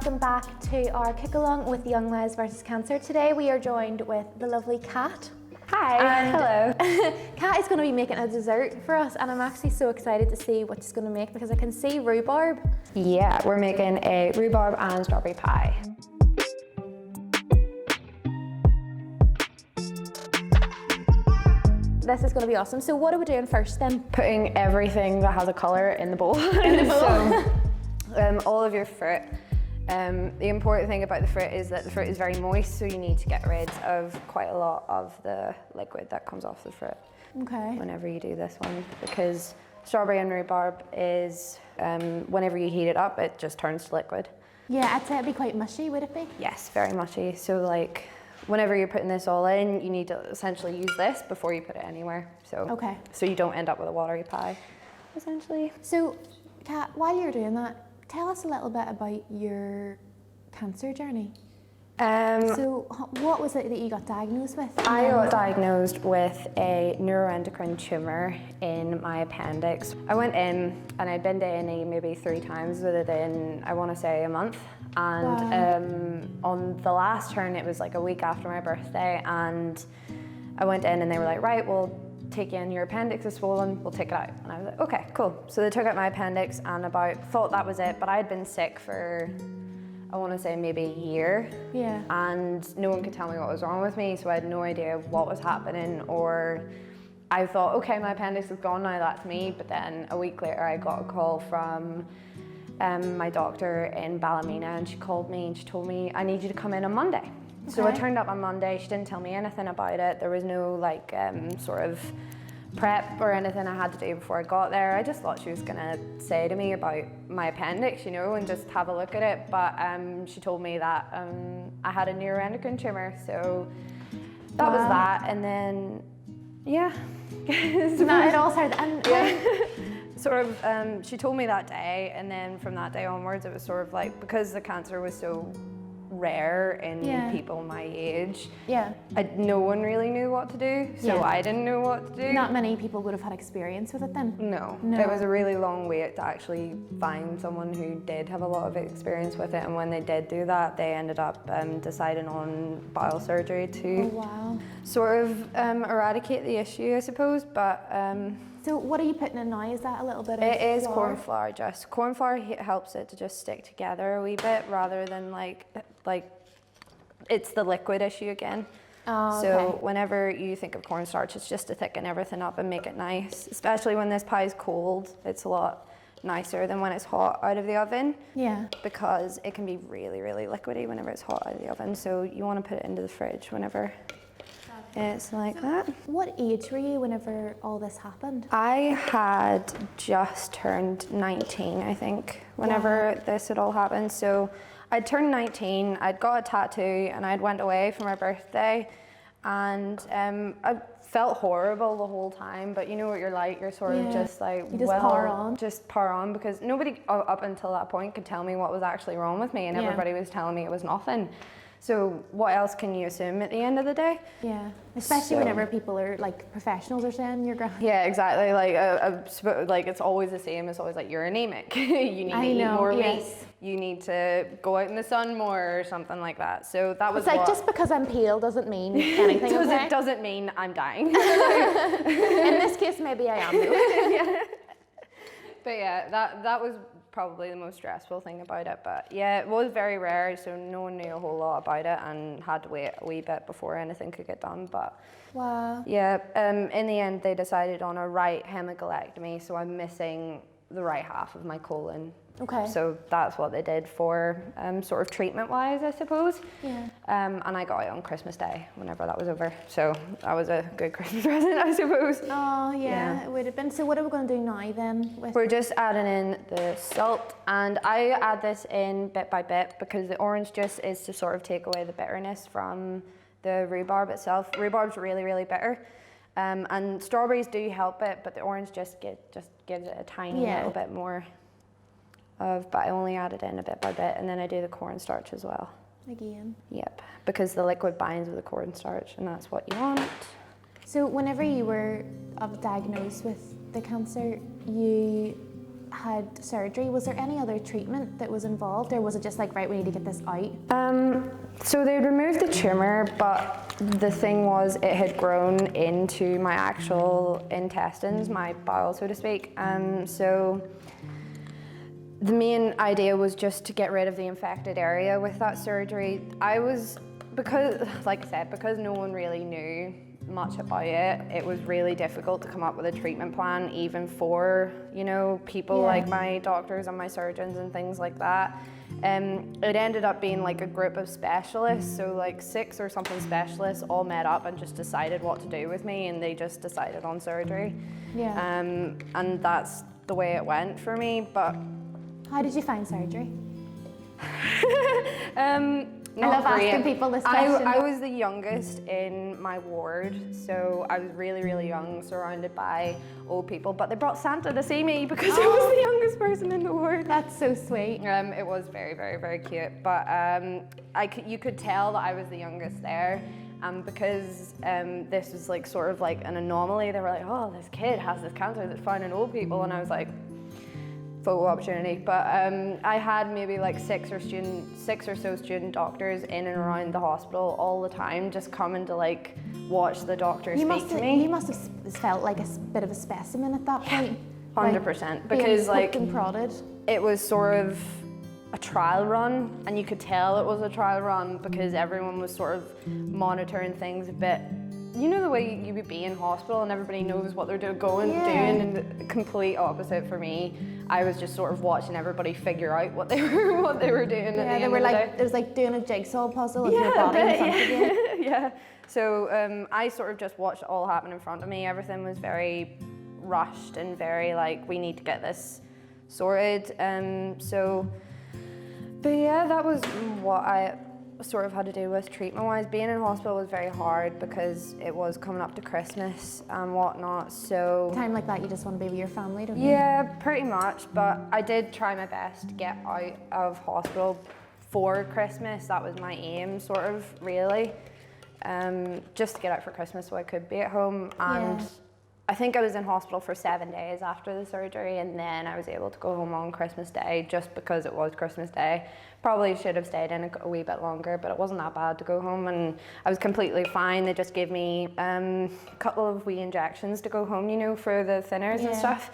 welcome back to our Cookalong with Young Lives versus Cancer. Today we are joined with the lovely Kat. Hi, hello. Kat is going to be making a dessert for us, and I'm actually so excited to see what she's going to make because I can see rhubarb. Yeah, we're making a rhubarb and strawberry pie. This is going to be awesome. So what are we doing first then? Putting everything that has a colour in the bowl. In the bowl. So, all of your fruit. The important thing about the fruit is that the fruit is very moist, so you need to get rid of quite a lot of the liquid that comes off the fruit. Okay. Whenever you do this one, because strawberry and rhubarb is, whenever you heat it up, it just turns to liquid. Yeah, I'd say it'd be quite mushy, would it be? Yes, very mushy. So like, whenever you're putting this all in, you need to essentially use this before you put it anywhere. So, okay. So you don't end up with a watery pie, essentially. So, Kat, while you're doing that, tell us a little bit about your cancer journey. So what was it that you got diagnosed with? I got diagnosed with a neuroendocrine tumour in my appendix. I went in and I'd been to A&E maybe 3 times within, I want to say, a month. And on the last turn, it was like a week after my birthday, and I went in and they were like, right, we'll take you in, your appendix is swollen, we'll take it out. And I was like, okay, cool. So they took out my appendix and thought that was it, but I had been sick for, I want to say maybe a year. Yeah. And no one could tell me what was wrong with me, so I had no idea what was happening, or I thought, okay, my appendix is gone now, that's me. But then a week later I got a call from my doctor in Ballymena, and she called me and she told me, I need you to come in on Monday. Okay. So I turned up on Monday. She didn't tell me anything about it. There was no like sort of prep or anything I had to do before I got there. I just thought she was gonna say to me about my appendix, you know, and just have a look at it. But she told me that I had a neuroendocrine tumour, so that was that. And then, yeah. So that it all started. And sort of, she told me that day, and then from that day onwards, it was sort of like, because the cancer was so rare in people my age, no one really knew what to do, so I didn't know what to do. Not many people would have had experience with it then? No. It was a really long wait to actually find someone who did have a lot of experience with it, and when they did do that, they ended up deciding on bowel surgery to sort of eradicate the issue, I suppose. But so what are you putting in now? Is that a little bit of It is flour? corn flour, just. Corn flour helps it to just stick together a wee bit rather than like it's the liquid issue again. Oh, so whenever you think of cornstarch, it's just to thicken everything up and make it nice. Especially when this pie is cold, it's a lot nicer than when it's hot out of the oven. Yeah. Because it can be really, really liquidy whenever it's hot out of the oven. So you want to put it into the fridge whenever it's like that. What age were you whenever all this happened? I had just turned 19, I think, whenever this had all happened. So I'd turned 19, I'd got a tattoo, and I'd went away for my birthday, and I felt horrible the whole time, but you know what you're like, you're sort of just like, you just power on. Just power on, because nobody up until that point could tell me what was actually wrong with me, and everybody was telling me it was nothing. So what else can you assume at the end of the day? Yeah, especially whenever people are like professionals are saying you're grand. Yeah, exactly. Like it's always the same. It's always like, you're anemic. You need to eat more meat. You need to go out in the sun more or something like that. So that was. It's like, just because I'm pale doesn't mean anything. It doesn't mean I'm dying. In this case, maybe I am. Yeah. But yeah, that was probably the most stressful thing about it. But yeah, it was very rare, so no one knew a whole lot about it and had to wait a wee bit before anything could get done. But yeah, in the end they decided on a right hemicolectomy, so I'm missing the right half of my colon. Okay. So that's what they did for sort of treatment-wise, I suppose. Yeah. And I got it on Christmas Day, whenever that was over. So that was a good Christmas present, I suppose. Oh, yeah, it would have been. So what are we going to do now then? We're just adding in the salt, and I add this in bit by bit because the orange juice is to sort of take away the bitterness from the rhubarb itself. Rhubarb's really, really bitter. And strawberries do help it, but the orange just gives it a tiny little bit more but I only add it in a bit by bit, and then I do the cornstarch as well. Again? Yep, because the liquid binds with the cornstarch, and that's what you want. So whenever you were diagnosed with the cancer, you had surgery, was there any other treatment that was involved, or was it just like, right, we need to get this out? So they removed the tumour, but the thing was it had grown into my actual intestines, my bowel, so to speak. So the main idea was just to get rid of the infected area with that surgery. Because, like I said, because no one really knew much about it, it was really difficult to come up with a treatment plan, even for, you know, people like my doctors and my surgeons and things like that. It ended up being like a group of specialists, so like 6 or something specialists all met up and just decided what to do with me, and they just decided on surgery. And that's the way it went for me. But how did you find surgery? I love asking people this question. I was the youngest in my ward, so I was really, really young, surrounded by old people. But they brought Santa to see me because I was the youngest person in the ward. That's so sweet. It was very, very, very cute. But you could tell that I was the youngest there. Because this was like sort of like an anomaly. They were like, oh, this kid has this cancer that's found in old people, and I was like, photo opportunity. But I had maybe like 6 or so student doctors in and around the hospital all the time, just coming to like watch the doctor speak to me. You must have felt like a bit of a specimen at that point. 100%, because like and prodded. It was sort of a trial run, and you could tell it was a trial run because everyone was sort of monitoring things a bit. You know the way you would be in hospital and everybody knows what they're doing, and the complete opposite for me. I was just sort of watching everybody figure out what they were doing. Yeah, they were like, it was like doing a jigsaw puzzle of your body in front of you. Yeah. So I sort of just watched it all happen in front of me. Everything was very rushed and very like, we need to get this sorted. But yeah, that was what I sort of had to do with treatment-wise. Being in hospital was very hard because it was coming up to Christmas and whatnot, so... Time like that, you just want to be with your family, don't you? Yeah, pretty much, but I did try my best to get out of hospital for Christmas. That was my aim, sort of, really. Just to get out for Christmas so I could be at home, and I think I was in hospital for 7 days after the surgery, and then I was able to go home on Christmas Day just because it was Christmas Day. Probably should have stayed in a wee bit longer, but it wasn't that bad to go home, and I was completely fine. They just gave me a couple of wee injections to go home, you know, for the thinners and stuff.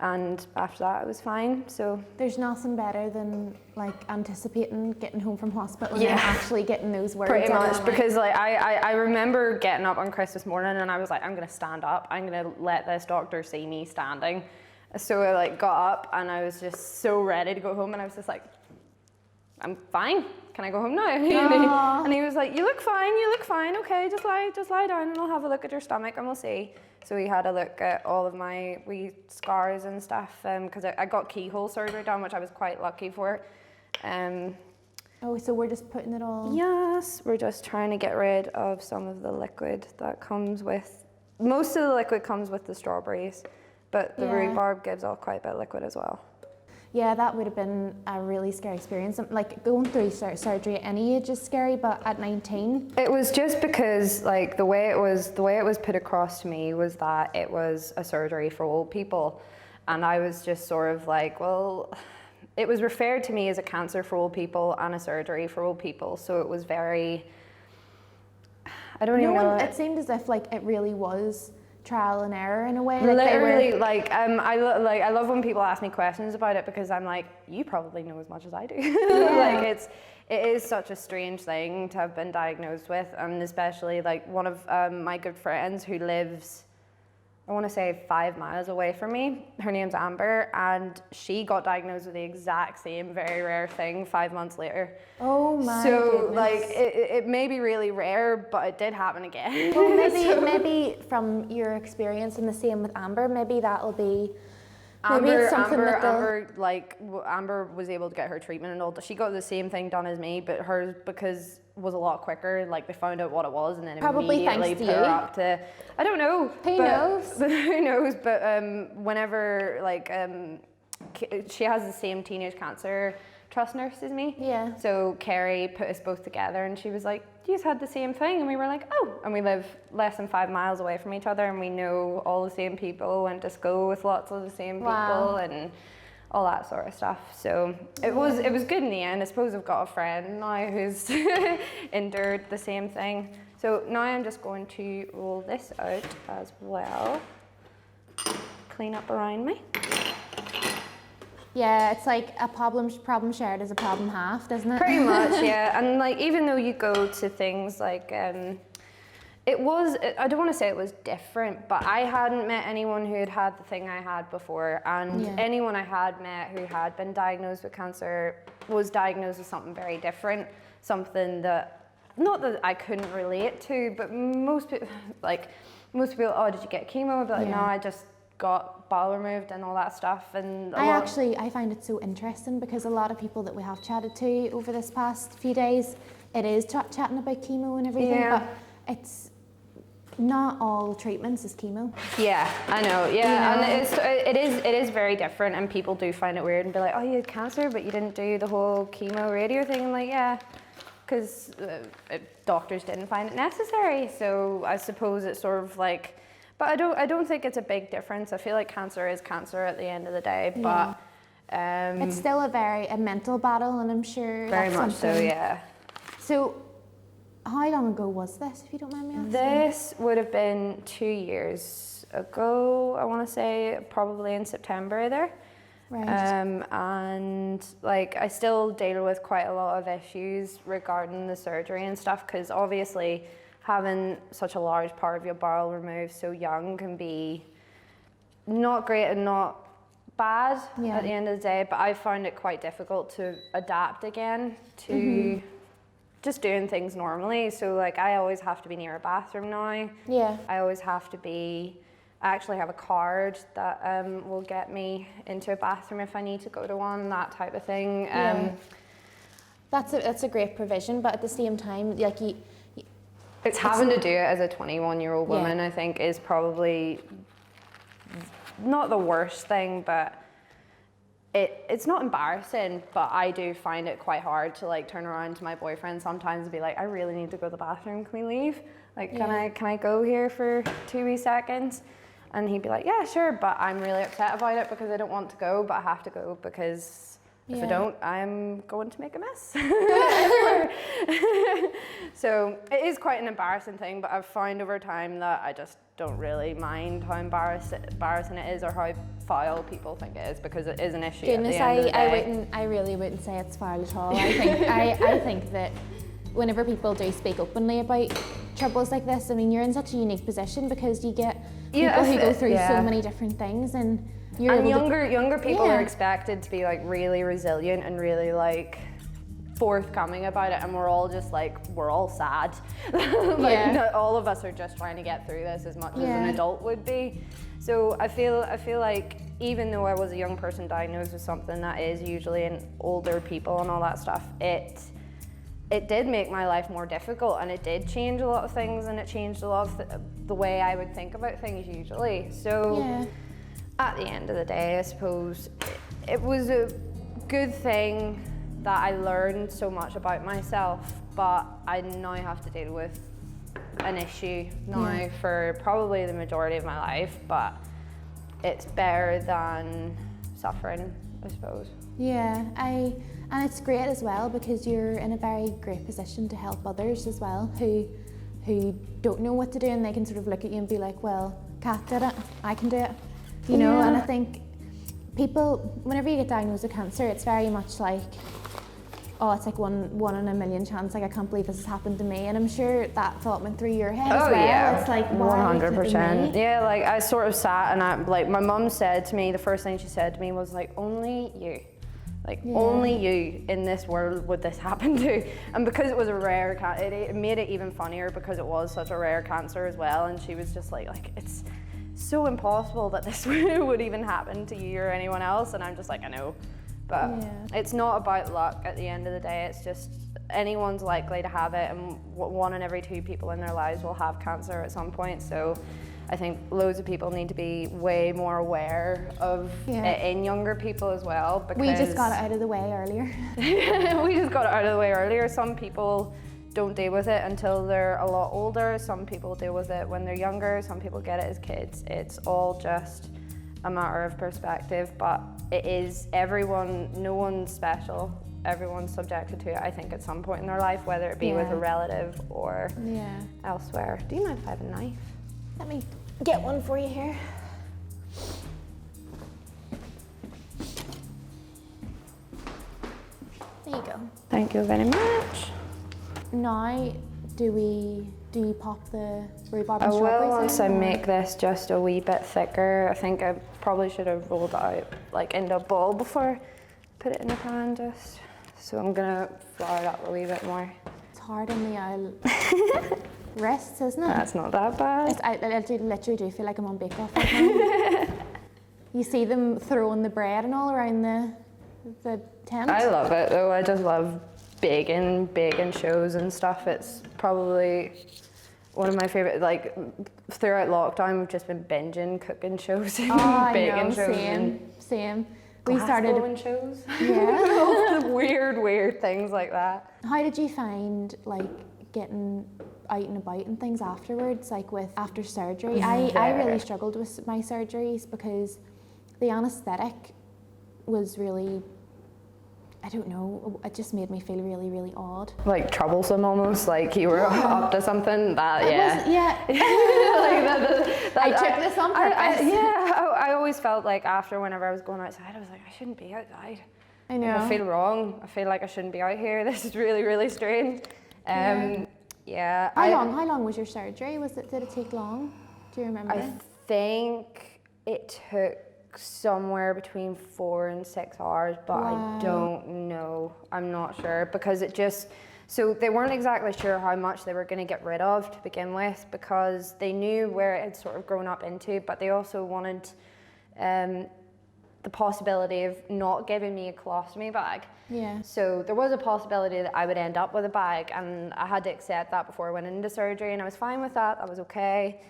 And after that, I was fine. So there's nothing better than like anticipating getting home from hospital and then actually getting those words. Pretty much, because like I remember getting up on Christmas morning and I was like, I'm gonna stand up. I'm gonna let this doctor see me standing. So I like got up and I was just so ready to go home, and I was just like, I'm fine. Can I go home now? And he was like, you look fine. Okay, just lie down and I'll have a look at your stomach and we'll see. So he had a look at all of my wee scars and stuff, because I got keyhole surgery done, which I was quite lucky for. Oh, so we're just putting it all... Yes, we're just trying to get rid of some of the liquid that comes with... Most of the liquid comes with the strawberries, but the rhubarb gives off quite a bit of liquid as well. Yeah, that would have been a really scary experience. Like going through surgery at any age is scary, but at 19, it was just because like the way it was put across to me was that it was a surgery for old people, and I was just sort of like, well, it was referred to me as a cancer for old people and a surgery for old people, so it was very. I don't even know. It seemed as if like it really was trial and error in a way. Literally, I love when people ask me questions about it, because I'm like, you probably know as much as I do. Like it is such a strange thing to have been diagnosed with, and especially like one of my good friends who lives, I want to say 5 miles away from me. Her name's Amber, and she got diagnosed with the exact same very rare thing 5 months later. Oh my So goodness. like it may be really rare, but it did happen again. Well, maybe from your experience, and the same with Amber, maybe that'll be. Amber was able to get her treatment and all. She got the same thing done as me, but hers, because was a lot quicker. Like they found out what it was and then probably immediately put her up to. I don't know. Who knows? Who knows? But whenever like she has the same teenage cancer trust nurse as me. Yeah. So Kerry put us both together, and she was like, "You had the same thing," and we were like, "Oh!" And we live less than 5 miles away from each other, and we know all the same people. Went to school with lots of the same people, and all that sort of stuff. So it was good in the end. I suppose I've got a friend now who's endured the same thing. So now I'm just going to roll this out as well. Clean up around me. Yeah, it's like a problem shared is a problem half, doesn't it? Pretty much, yeah. And like, even though you go to things like, I don't want to say it was different, but I hadn't met anyone who had had the thing I had before, and anyone I had met who had been diagnosed with cancer was diagnosed with something very different, something that, not that I couldn't relate to, but most people, oh, did you get chemo? I'd be like, no, I just got bowel removed and all that stuff. And I find it so interesting because a lot of people that we have chatted to over this past few days, it is chatting about chemo and everything, but it's not all treatments is chemo. Yeah, I know. Yeah, and it is very different, and people do find it weird and be like, oh, you had cancer, but you didn't do the whole chemo radio thing. I'm like, yeah, because doctors didn't find it necessary. So I suppose it's sort of like. But I don't think it's a big difference. I feel like cancer is cancer at the end of the day, but it's still a mental battle, and I'm sure very that's much something. so. Yeah. So, how long ago was this, if you don't mind me asking? This would have been 2 years ago. I want to say probably in September there. Right. And like I still deal with quite a lot of issues regarding the surgery and stuff, because obviously, having such a large part of your bowel removed so young can be not great and not bad at the end of the day, but I found it quite difficult to adapt again to just doing things normally. So like I always have to be near a bathroom now. Yeah. I always have to be, I actually have a card that will get me into a bathroom if I need to go to one, that type of thing. That's a great provision, but at the same time, like it's having to do it as a 21-year-old woman, I think, is probably not the worst thing, but it's not embarrassing, but I do find it quite hard to like turn around to my boyfriend sometimes and be like, I really need to go to the bathroom, can we leave? Like, can I go here for 2 wee seconds? And he'd be like, yeah, sure, but I'm really upset about it because I don't want to go, but I have to go because if I don't, I'm going to make a mess. So it is quite an embarrassing thing, but I've found over time that I just don't really mind how embarrassing it is or how foul people think it is, because it is an issue. Goodness, at the end of the day. I really wouldn't say it's foul at all. I think that whenever people do speak openly about troubles like this, I mean, you're in such a unique position because you get people who go through so many different things, and younger people are expected to be like really resilient and really like forthcoming about it, and we're all just like, we're all sad. All of us are just trying to get through this as much as an adult would be. So I feel like even though I was a young person diagnosed with something that is usually in older people and all that stuff, it did make my life more difficult, and it did change a lot of things, and it changed a lot of the way I would think about things usually. So at the end of the day, I suppose it was a good thing that I learned so much about myself, but I now have to deal with an issue now for probably the majority of my life, but it's better than suffering, I suppose. Yeah, and it's great as well because you're in a very great position to help others as well who don't know what to do, and they can sort of look at you and be like, well, Kat did it, I can do it. You know, and I think people, whenever you get diagnosed with cancer, it's very much like, oh, it's like one in a million chance, like I can't believe this has happened to me. And I'm sure that thought went through your head as well. Yeah. It's like, 100%. Yeah, like I sort of sat and my mum said to me, the first thing she said to me was like, only you. Like only you in this world would this happen to. And because it was a rare cancer, it made it even funnier because it was such a rare cancer as well. And she was just like it's so impossible that this would even happen to you or anyone else. And I'm just like, I know. But it's not about luck at the end of the day. It's just anyone's likely to have it, and 1 in every 2 people in their lives will have cancer at some point. So I think loads of people need to be way more aware of it in younger people as well. Because we just got it out of the way earlier. We just got it out of the way earlier. Some people don't deal with it until they're a lot older. Some people deal with it when they're younger. Some people get it as kids. It's all just a matter of perspective, but it is no one's special. Everyone's subjected to it, I think, at some point in their life, whether it be with a relative or elsewhere. Do you mind if I have a knife? Let me get one for you here. There you go. Thank you very much. Now, do you pop the rhubarb I and will strawberries once in, I or? make this just a wee bit thicker. I think I probably should have rolled it out like into a ball before I put it in the pan just. So I'm gonna flour it up a wee bit more. It's hard on the wrists, isn't it? That's not that bad. I literally do feel like I'm on Bake Off right now. You see them throwing the bread and all around the tent. I love it though. I just love baking shows and stuff. It's probably one of my favorite. Like throughout lockdown, we've just been binging cooking shows and baking shows. Same. We started blowing shows. Yeah. All the weird things like that. How did you find like getting out and about and things afterwards, like after surgery? I really struggled with my surgeries because the anaesthetic was really, I don't know, it just made me feel really, really odd. Like troublesome almost, like you were up to something. That, yeah. I took this on purpose. I always felt like after whenever I was going outside, I was like, I shouldn't be outside. I know. I feel wrong. I feel like I shouldn't be out here. This is really, really strange. How long was your surgery? Did it take long? Do you remember? I think it took somewhere between 4 and 6 hours, but I don't know. I'm not sure because so they weren't exactly sure how much they were going to get rid of to begin with because they knew where it had sort of grown up into, but they also wanted the possibility of not giving me a colostomy bag. Yeah. So there was a possibility that I would end up with a bag, and I had to accept that before I went into surgery, and I was fine with that. That was okay.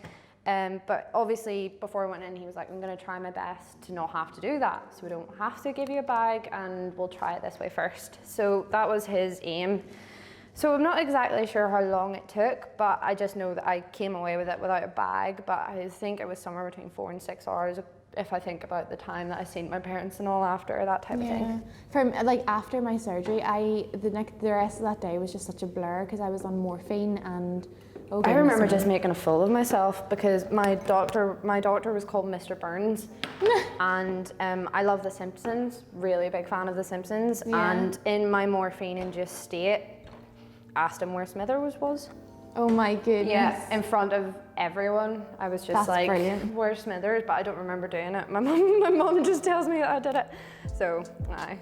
But obviously before I went in, he was like, I'm going to try my best to not have to do that. So we don't have to give you a bag and we'll try it this way first. So that was his aim. So I'm not exactly sure how long it took, but I just know that I came away with it without a bag. But I think it was somewhere between 4 and 6 hours if I think about the time that I seen my parents and all after, that type of thing. From after my surgery, the rest of that day was just such a blur because I was on morphine and I remember just making a fool of myself because my doctor was called Mr. Burns and I love The Simpsons, really big fan of The Simpsons, and in my morphine-induced state, asked him where Smithers was. Oh my goodness. Yeah, in front of everyone. I was just like, brilliant. Where's Smithers? But I don't remember doing it. My mum just tells me that I did it. So, aye.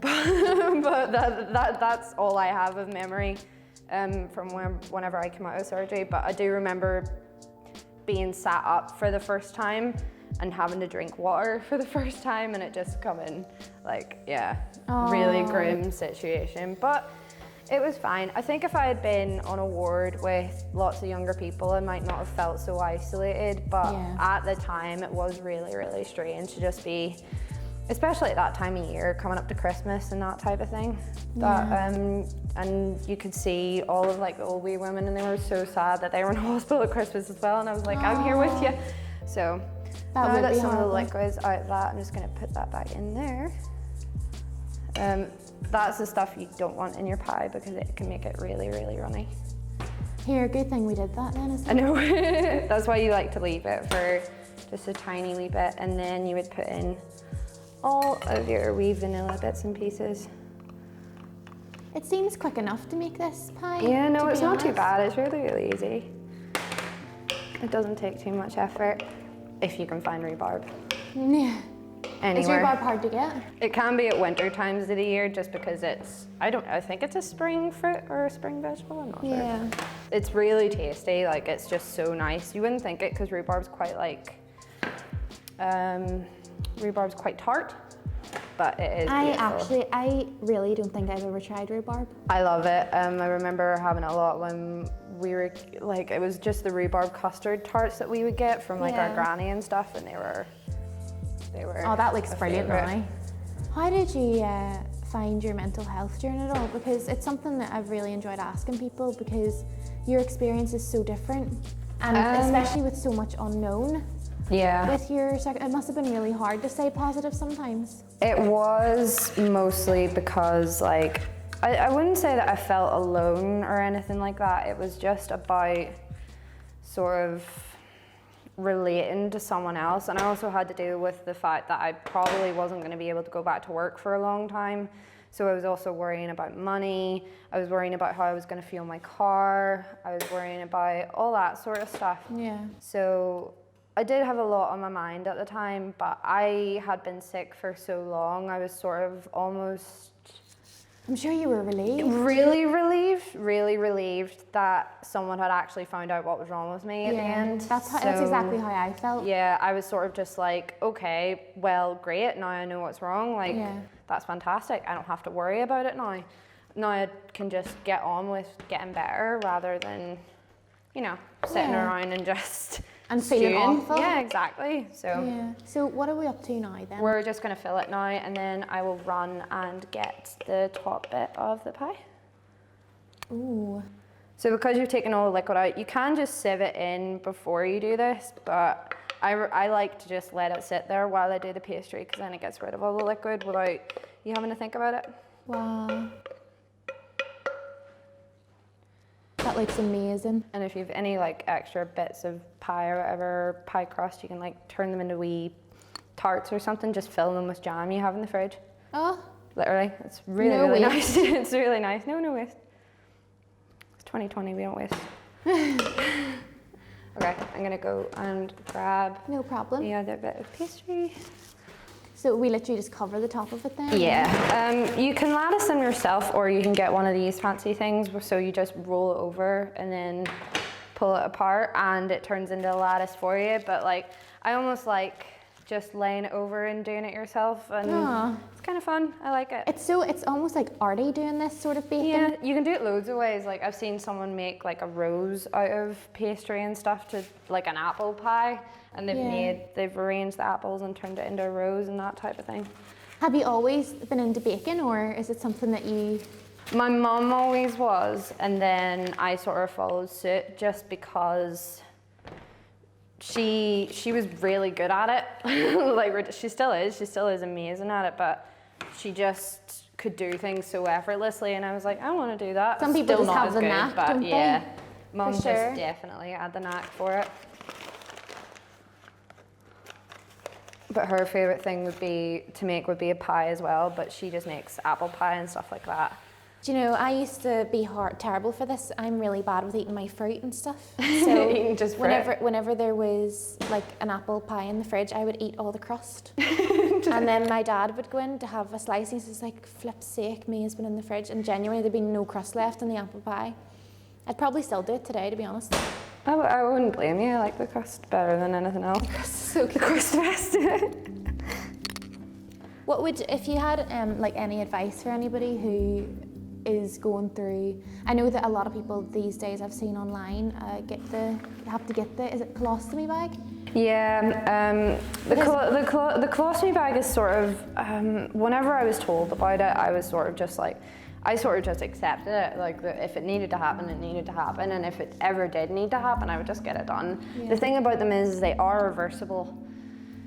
but that's all I have of memory from whenever I came out of surgery. But I do remember being sat up for the first time and having to drink water for the first time, and it just coming really grim situation. But it was fine. I think if I had been on a ward with lots of younger people, I might not have felt so isolated, but at the time it was really, really strange to just be, especially at that time of year, coming up to Christmas and that type of thing. And you could see all of the old wee women, and they were so sad that they were in hospital at Christmas as well, and I was like, I'm here with you. So now that some of the liquid's out of that, I'm just going to put that back in there. That's the stuff you don't want in your pie because it can make it really, really runny. Here, good thing we did that then, isn't it? I know. That's why you like to leave it for just a tiny wee bit, and then you would put in all of your wee vanilla bits and pieces. It seems quick enough to make this pie. Yeah, no, it's not too bad. It's really, really easy. It doesn't take too much effort if you can find rhubarb. Yeah. Anywhere. Is rhubarb hard to get? It can be at winter times of the year just because I think it's a spring fruit or a spring vegetable, I'm not sure. It's really tasty, it's just so nice. You wouldn't think it because rhubarb's quite rhubarb's quite tart, but it is beautiful. I really don't think I've ever tried rhubarb. I love it. I remember having it a lot when we were, it was just the rhubarb custard tarts that we would get from our granny and stuff, and they were oh, that looks brilliant, Ronnie. How did you find your mental health during it all? Because it's something that I've really enjoyed asking people because your experience is so different, and especially with so much unknown. Yeah. with your it must have been really hard to stay positive sometimes. It was mostly because like, I wouldn't say that I felt alone or anything like that. It was just about sort of relating to someone else. And I also had to deal with the fact that I probably wasn't going to be able to go back to work for a long time. So I was also worrying about money. I was worrying about how I was going to fuel my car. I was worrying about all that sort of stuff. Yeah. So I did have a lot on my mind at the time, but I had been sick for so long. I was sort of almost... I'm sure you were relieved. Really relieved that someone had actually found out what was wrong with me at the end. That's exactly how I felt. Yeah, I was sort of just like, okay, well, great, now I know what's wrong. Like, that's fantastic. I don't have to worry about it now. Now I can just get on with getting better rather than, you know, sitting around and just... And feeling awful. Yeah, exactly. So what are we up to now then? We're just going to fill it now, and then I will run and get the top bit of the pie. Ooh. So because you've taken all the liquid out, you can just sieve it in before you do this, but I like to just let it sit there while I do the pastry, because then it gets rid of all the liquid without you having to think about it. Wow. That looks amazing. And if you have any like extra bits of pie or whatever, pie crust, you can like turn them into wee tarts or something, just fill them with jam you have in the fridge. Oh. Literally, it's really nice. It's really nice. No waste. It's 2020, we don't waste. Okay, I'm gonna go and grab No problem. the other bit of pastry. So we literally just cover the top of it then? Yeah, you can lattice them yourself, or you can get one of these fancy things, so you just roll it over and then pull it apart and it turns into a lattice for you. But like, I almost like just laying it over and doing it yourself, and it's kind of fun. I like it. It's almost like arty doing this sort of baking. Yeah, you can do it loads of ways. Like I've seen someone make like a rose out of pastry and stuff, to like an apple pie, and they've arranged the apples and turned it into a rose and that type of thing. Have you always been into baking, or is it something that you... My mum always was, and then I sort of followed suit just because she was really good at it. Like she still is amazing at it, but she just could do things so effortlessly, and I was like, I want to do that. Some people still just not have as the good, knack, but don't yeah, they? mum just sure. definitely had the knack for it. But her favourite thing would be a pie as well, but she just makes apple pie and stuff like that. Do you know, I used to be terrible for this. I'm really bad with eating my fruit and stuff. So Eating just fruit? whenever there was like an apple pie in the fridge, I would eat all the crust. And then my dad would go in to have a slice, and he's like, flip's sake, me has been in the fridge, and genuinely there'd be no crust left in the apple pie. I'd probably still do it today, to be honest. I wouldn't blame you. I like the crust better than anything else. The crust is so good. The crust best. What would, if you had like any advice for anybody who is going through, I know that a lot of people these days I've seen online have to get the, is it colostomy bag? Yeah, the colostomy bag is sort of, whenever I was told about it, I was sort of just like, I sort of just accepted it. Like, if it needed to happen, it needed to happen, and if it ever did need to happen, I would just get it done. Yeah. The thing about them is they are reversible,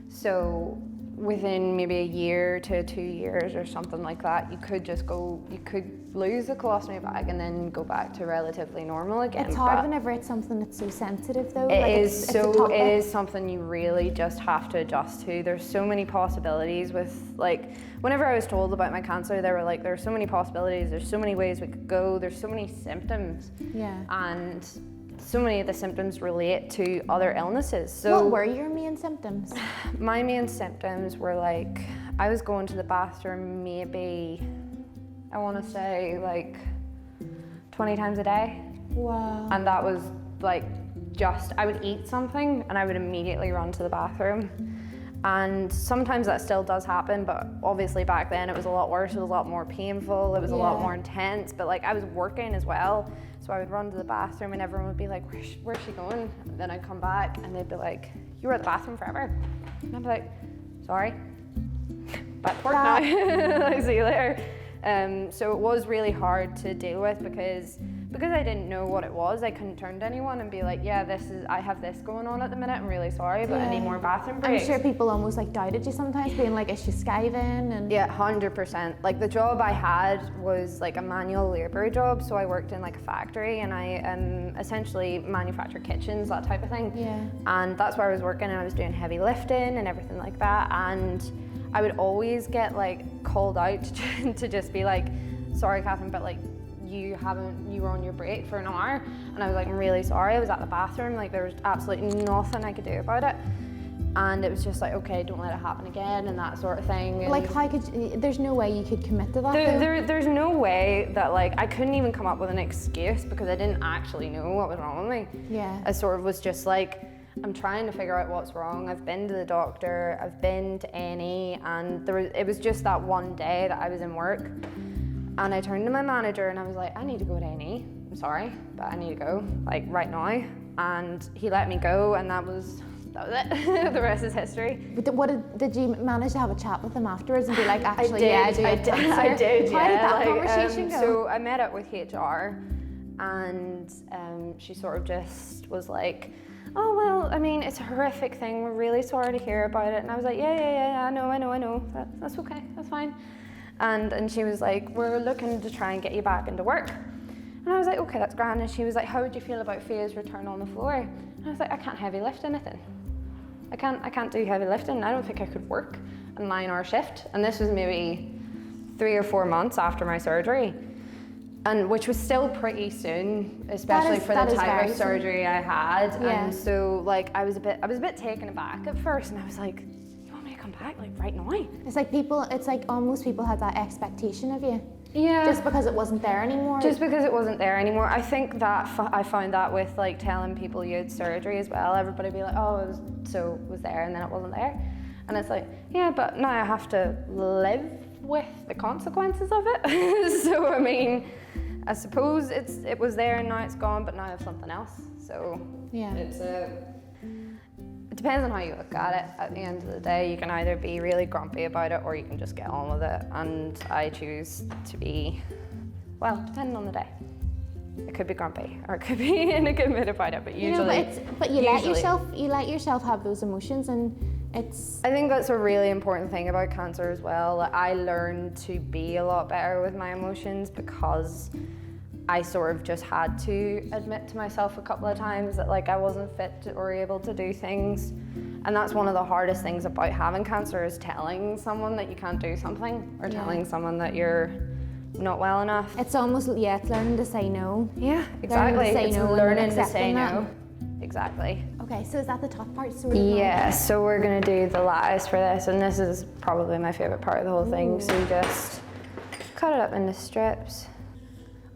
so within maybe a year to 2 years or something like that, you could lose the colostomy bag and then go back to relatively normal again. It's hard whenever it's something that's so sensitive though. It is something you really just have to adjust to. There's so many possibilities with, like, whenever I was told about my cancer, they were like, there's so many possibilities, there's so many ways we could go, there's so many symptoms. Yeah. And so many of the symptoms relate to other illnesses. So what were your main symptoms? My main symptoms were like, I was going to the bathroom maybe, I want to say like 20 times a day. Wow. And that was like I would eat something and I would immediately run to the bathroom. And sometimes that still does happen, but obviously back then it was a lot worse, it was a lot more painful, it was a lot more intense, but like I was working as well. So I would run to the bathroom and everyone would be like, where's she going? And then I'd come back and they'd be like, you were at the bathroom forever. And I'd be like, sorry, back to work now. Like, see you later. So it was really hard to deal with because because I didn't know what it was, I couldn't turn to anyone and be like, yeah, I have this going on at the minute, I'm really sorry, but I need more bathroom breaks. I'm sure people almost like doubted you sometimes, being like, is she skiving? And yeah, 100%. Like the job I had was like a manual labour job, so I worked in like a factory and I essentially manufactured kitchens, that type of thing. Yeah. And that's where I was working, and I was doing heavy lifting and everything like that, and I would always get like called out to just be like, sorry Catherine, but like you were on your break for an hour. And I was like, I'm really sorry, I was at the bathroom, like there was absolutely nothing I could do about it. And it was just like, okay, don't let it happen again, and that sort of thing. And like how could you, there's no way you could commit to that? There's no way that, like, I couldn't even come up with an excuse because I didn't actually know what was wrong with me. Yeah. I sort of was just like, I'm trying to figure out what's wrong. I've been to the doctor, I've been to A&E, and it was just that one day that I was in work. And I turned to my manager and I was like, I need to go to A&E. I'm sorry, but I need to go, like right now. And he let me go, and that was it. The rest is history. But did you manage to have a chat with him afterwards and be like, actually, I did, I did. How did that conversation go? So I met up with HR, and she sort of just was like, oh, well, I mean, it's a horrific thing. We're really sorry to hear about it. And I was like, yeah, I know. That's okay, that's fine. And she was like, we're looking to try and get you back into work. And I was like, okay, that's grand. And she was like, how would you feel about Faye's return on the floor? And I was like, I can't heavy lift anything. I can't do heavy lifting. I don't think I could work a 9-hour shift. And this was maybe 3 or 4 months after my surgery, and which was still pretty soon, especially for the type of surgery I had. Yeah. And so like I was a bit taken aback at first, and I was like, you want me to come back like right now? It's like almost people had that expectation of you. Yeah. Just because it wasn't there anymore. Just because it wasn't there anymore. I think that I found that with like telling people you had surgery as well. Everybody be like, oh, it was there, and then it wasn't there. And it's like, yeah, but now I have to live with the consequences of it. So I mean, I suppose it was there and now it's gone, but now I have something else. So yeah, it depends on how you look at it. At the end of the day, you can either be really grumpy about it, or you can just get on with it. And I choose to be, well, depending on the day. It could be grumpy, or it could be in a good mood about it. But usually, but you let yourself have those emotions, and it's. I think that's a really important thing about cancer as well. I learned to be a lot better with my emotions because I sort of just had to admit to myself a couple of times that like I wasn't fit or able to do things. And that's one of the hardest things about having cancer, is telling someone that you can't do something, or telling someone that you're not well enough. It's almost, it's learning to say no. Yeah, exactly. Learning to say no. Exactly. Okay, so is that the tough part? Yeah, so we're gonna do the lattice for this, and this is probably my favorite part of the whole thing. So you just cut it up into strips.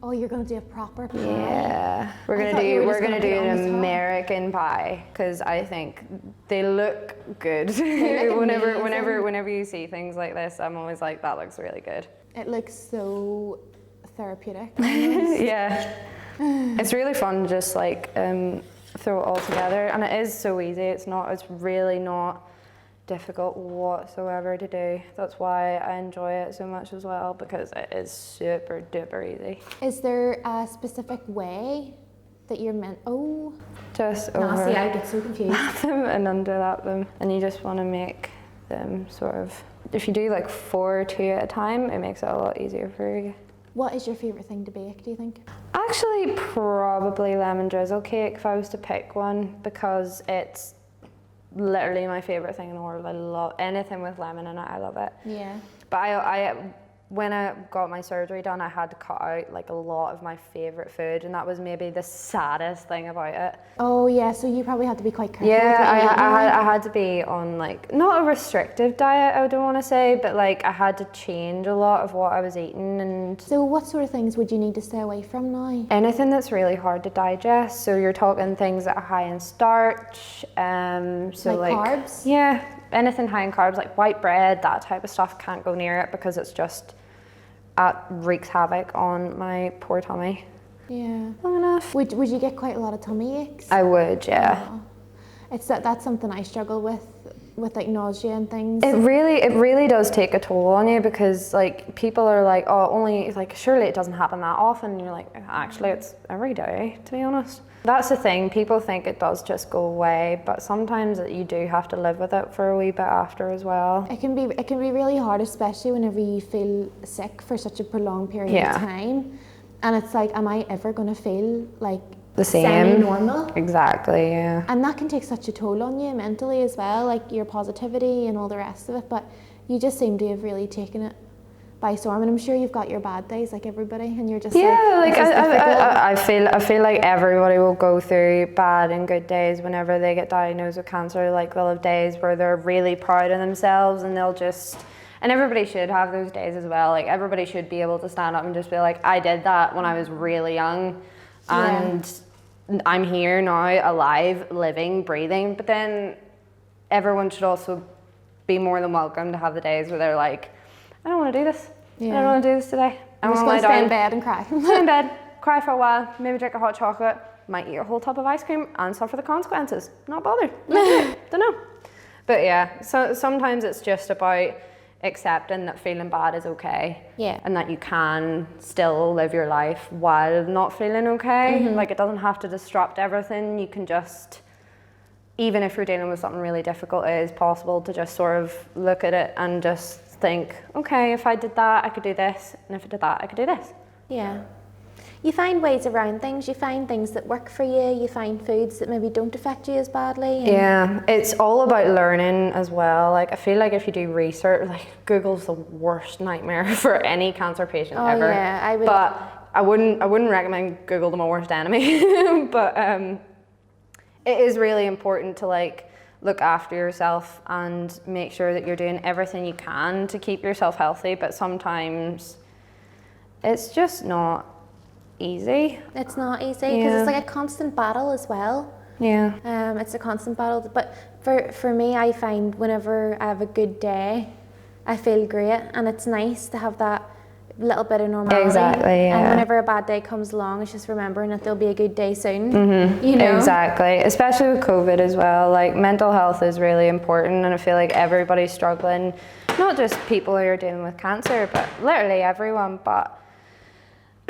Oh, you're gonna do a proper pie? Yeah, we're gonna do an American pie, because I think they look good. Whenever you see things like this, I'm always like, that looks really good. It looks so therapeutic. Yeah, it's really fun to just like throw it all together, and it is so easy. It's really not difficult whatsoever to do. That's why I enjoy it so much as well, because it is super duper easy. Is there a specific way that you're meant? Oh, just over. See, I get so confused. Them and underlap them, and you just want to make them sort of. If you do like 4 or 2 at a time, it makes it a lot easier for you. What is your favourite thing to bake, do you think? Actually, probably lemon drizzle cake if I was to pick one, because it's literally my favourite thing in the world. I love anything with lemon in it, I love it. Yeah. But I when I got my surgery done, I had to cut out like a lot of my favourite food, and that was maybe the saddest thing about it. Oh yeah, so you probably had to be quite careful. Yeah, I had to be on like, not a restrictive diet, I don't want to say, but like I had to change a lot of what I was eating. And so what sort of things would you need to stay away from now? Anything that's really hard to digest. So you're talking things that are high in starch. So like carbs? Yeah, anything high in carbs, like white bread, that type of stuff, can't go near it, because it's just wreaks havoc on my poor tummy. Yeah. Long enough. Would you get quite a lot of tummy aches? I would, yeah. Oh. That's something I struggle with with like nausea and things? It really does take a toll on you, because like people are like, oh, only like surely it doesn't happen that often, and you're like, actually it's every day, to be honest. That's the thing, people think it does just go away, but sometimes you do have to live with it for a wee bit after as well. It can be really hard, especially whenever you feel sick for such a prolonged period of time, and it's like, am I ever going to feel like the same, semi-normal? Exactly, yeah. And that can take such a toll on you mentally as well, like your positivity and all the rest of it, but you just seem to have really taken it by storm, and I'm sure you've got your bad days like everybody, and you're just I feel like everybody will go through bad and good days whenever they get diagnosed with cancer. Like they'll have days where they're really proud of themselves, and and everybody should have those days as well. Like everybody should be able to stand up and just be like, I did that when I was really young, and I'm here now, alive, living, breathing. But then everyone should also be more than welcome to have the days where they're like, I don't want to do this. I don't want to do this today. I'm just going to stay in bed and cry. Stay in bed, cry for a while, maybe drink a hot chocolate, might eat a whole tub of ice cream and suffer the consequences. Not bothered. Don't know. But yeah, so sometimes it's just about accepting that feeling bad is okay, and that you can still live your life while not feeling okay. Like it doesn't have to disrupt everything. You can just, even if you're dealing with something really difficult, it is possible to just sort of look at it and just think, okay, if I did that, I could do this, and if I did that, I could do this. Yeah. You find ways around things, you find things that work for you, you find foods that maybe don't affect you as badly. Yeah, it's all about learning as well. Like I feel like if you do research, like Google's the worst nightmare for any cancer patient ever. Yeah, But I wouldn't recommend Google to my worst enemy. But it is really important to like look after yourself and make sure that you're doing everything you can to keep yourself healthy, but sometimes it's just not easy. It's not easy because it's like a constant battle as well. Yeah. It's a constant battle, but for me, I find whenever I have a good day, I feel great, and it's nice to have that little bit of normality. Exactly, yeah. And whenever a bad day comes along, it's just remembering that there'll be a good day soon. You know? Exactly, especially with COVID as well. Like mental health is really important, and I feel like everybody's struggling. Not just people who are dealing with cancer, but literally everyone. But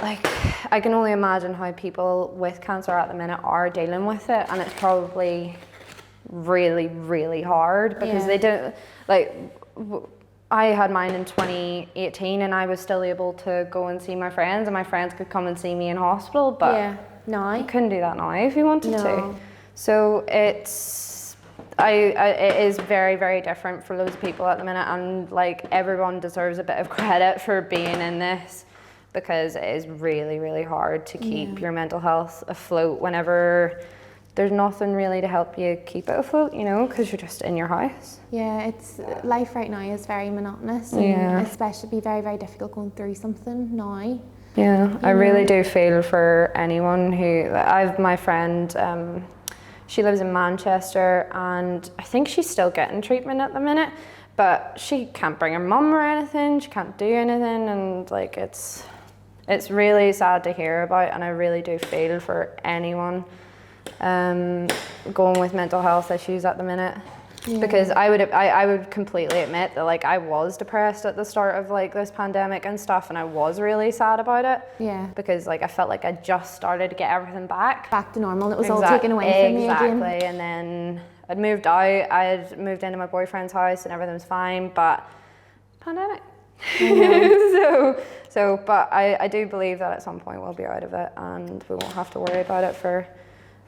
like, I can only imagine how people with cancer at the minute are dealing with it, and it's probably really, really hard because they don't like. I had mine in 2018, and I was still able to go and see my friends, and my friends could come and see me in hospital, but you couldn't do that now if you wanted to. So it is very, very different for loads of people at the minute, and like everyone deserves a bit of credit for being in this, because it is really, really hard to keep your mental health afloat whenever there's nothing really to help you keep it afloat, you know, because you're just in your house. Yeah, it's life right now is very monotonous, and especially be very, very difficult going through something now. Yeah, I really do feel for anyone who, I've my friend, she lives in Manchester, and I think she's still getting treatment at the minute, but she can't bring her mum or anything, she can't do anything, and like it's really sad to hear about, and I really do feel for anyone going with mental health issues at the minute, because I would completely admit that like I was depressed at the start of like this pandemic and stuff, and I was really sad about it, because like I felt like I just started to get everything back to normal. It was all taken away from me again. And then I'd moved out, I had moved into my boyfriend's house and everything was fine, but pandemic. But I do believe that at some point we'll be out of it, and we won't have to worry about it for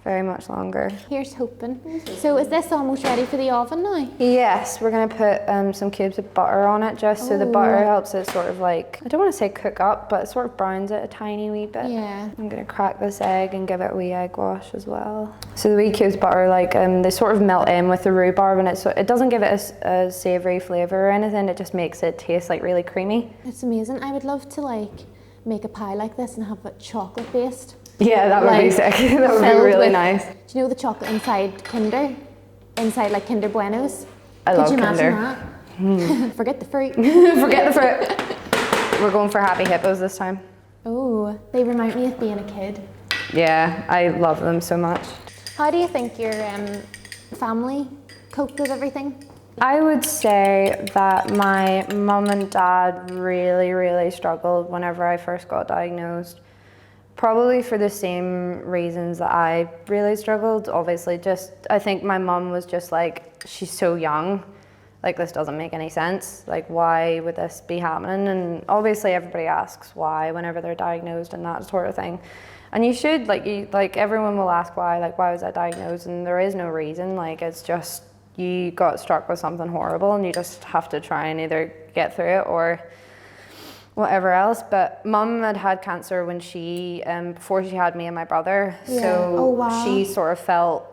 very much longer. Here's hoping. So is this almost ready for the oven now? Yes, we're going to put some cubes of butter on it, just so the butter helps it sort of like, I don't want to say cook up, but it sort of browns it a tiny wee bit. Yeah. I'm going to crack this egg and give it a wee egg wash as well. So the wee cubes of butter, like they sort of melt in with the rhubarb, and it doesn't give it a savoury flavour or anything, it just makes it taste like really creamy. It's amazing. I would love to like make a pie like this and have it chocolate based. Yeah, that would be sick. That would be really nice. Do you know the chocolate inside Kinder? Inside like Kinder Buenos? I love Kinder. Could you imagine that? Forget the fruit. Forget the fruit. We're going for Happy Hippos this time. Oh, they remind me of being a kid. Yeah, I love them so much. How do you think your family coped with everything? I would say that my mum and dad really struggled whenever I first got diagnosed. Probably for the same reasons that I really struggled. Obviously, just, I think my mum was just like, she's so young, like this doesn't make any sense. Like, why would this be happening? And obviously everybody asks why whenever they're diagnosed and that sort of thing. And you should, like everyone will ask why, like why was I diagnosed? And there is no reason, like it's just, you got struck with something horrible and you just have to try and either get through it or whatever else. But mum had had cancer when she, before she had me and my brother. Yeah. So Oh, wow. she sort of felt,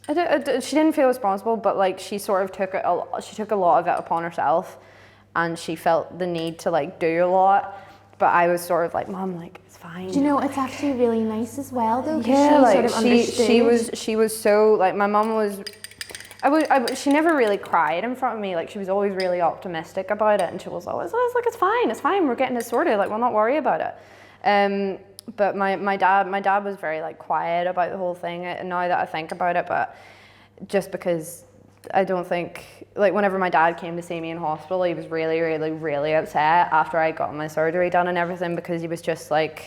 she didn't feel responsible, but like she sort of took a lot of it upon herself, and she felt the need to like do a lot. But I was sort of like, Mum, like it's fine. Do you know, it's actually really nice as well though, because Yeah, she like sort of understood. she was so, like my mum was, she never really cried in front of me. Like she was always really optimistic about it, and she was always like, it's fine, we're getting this sorted, like we'll not worry about it. But my dad was very like quiet about the whole thing, and now that I think about it, but just because I don't think, like whenever my dad came to see me in hospital, he was really upset after I got my surgery done and everything, because he was just like,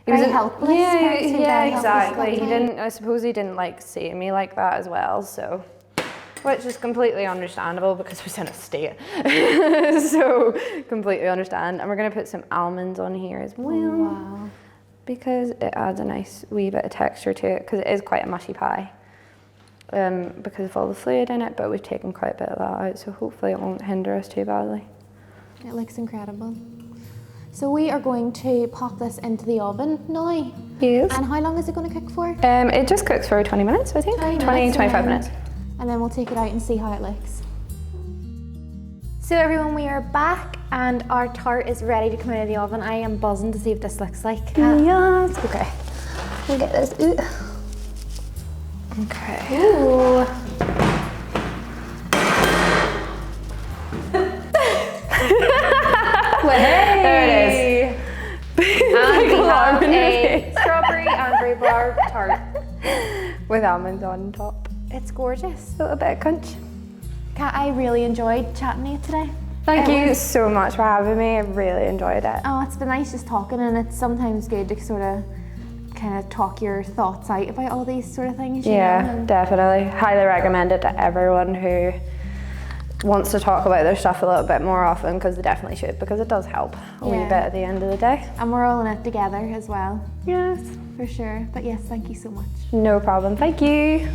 he Very was helpless. Yeah, Very helpless exactly. at He the time. didn't, I suppose he didn't like see me like that as well, so, which is completely understandable because we was in a state. So completely understand. And we're gonna put some almonds on here as well. Oh, wow. Because it adds a nice wee bit of texture to it, because it is quite a mushy pie. Because of all the fluid in it, but we've taken quite a bit of that out, so hopefully it won't hinder us too badly. It looks incredible. So we are going to pop this into the oven now. Yes. And how long is it going to cook for? It just cooks for 20 minutes, I think. 20, 25 minutes. And then we'll take it out and see how it looks. So everyone, we are back and our tart is ready to come out of the oven. I am buzzing to see what this looks like. Yes. Okay. We'll get this. Ooh. Okay. Ooh. There it is. And we have a strawberry and rhubarb tart. With almonds on top. It's gorgeous. A little bit of crunch. Kat, I really enjoyed chatting to you today. Thank you so much for having me. I really enjoyed it. Oh, it's been nice just talking, and it's sometimes good to sort of kind of talk your thoughts out about all these sort of things. You know? Yeah, And definitely. Highly recommend it to everyone who wants to talk about their stuff a little bit more often, because they definitely should, because it does help a wee Yeah. bit at the end of the day. And we're all in it together as well. Yes. For sure. But yes, thank you so much. No problem. Thank you.